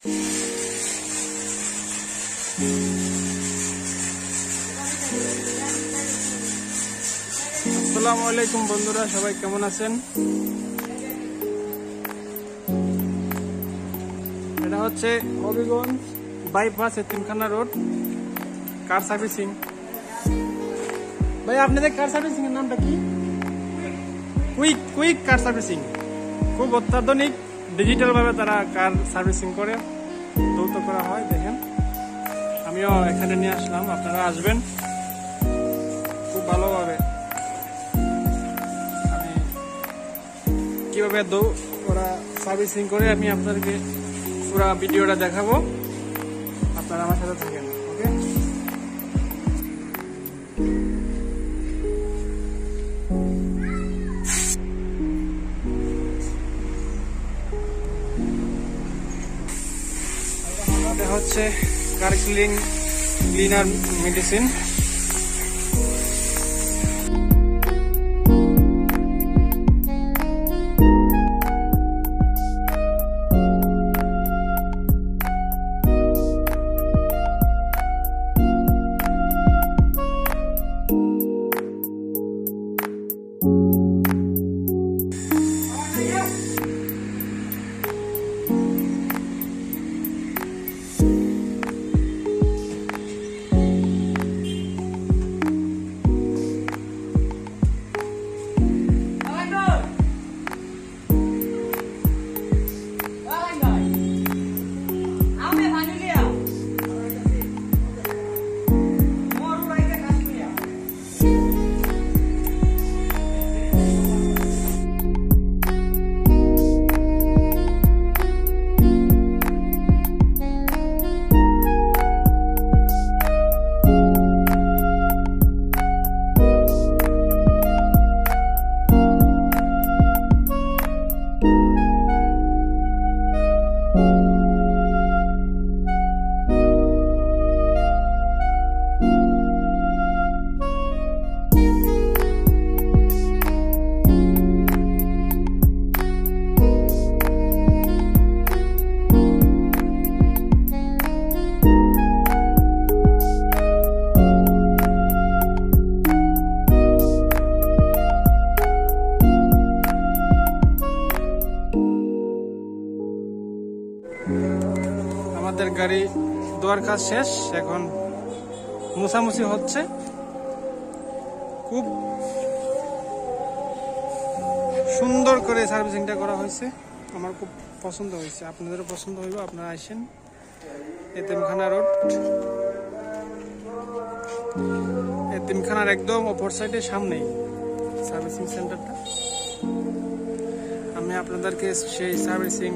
আসসালামু আলাইকুম বন্ধুরা, সবাই কেমন আছেন? এটা হচ্ছে হবিগঞ্জ বাইপাস এতিমখানা রোড কার সার্ভিসিং। ভাই আপনাদের কার সার্ভিসিং এর নামটা কি? Quick car servicing. খুব অত্যাধুনিক ডিজিটাল ভাবে তারা কার সার্ভিসিং করে, দ্রুত করা হয়। দেখেন, আমিও এখানে নিয়ে আসলাম, আপনারা আসবেন খুব ভালোভাবে। আমি কিভাবে ওরা সার্ভিসিং করে আমি আপনাদেরকে পুরো ভিডিওটা দেখাবো, আপনারা আমার সাথে থাকেন। ওকে, এটা হচ্ছে কার ক্লিনার মেডিসিন। আমাদের গাড়ি ধোয়ার কাজ শেষ, এখন মুছামুছি হচ্ছে। খুব সুন্দর করে সার্ভিসিংটা করা হয়েছে, আমার খুব পছন্দ হয়েছে। আপনাদেরও পছন্দ হইব, আপনারা আসেন এতিমখানা রোড, এতিমখানার একদম অপর সাইডে সামনেই সার্ভিসিং সেন্টারটা। আমি আপনাদেরকে সেই সার্ভিসিং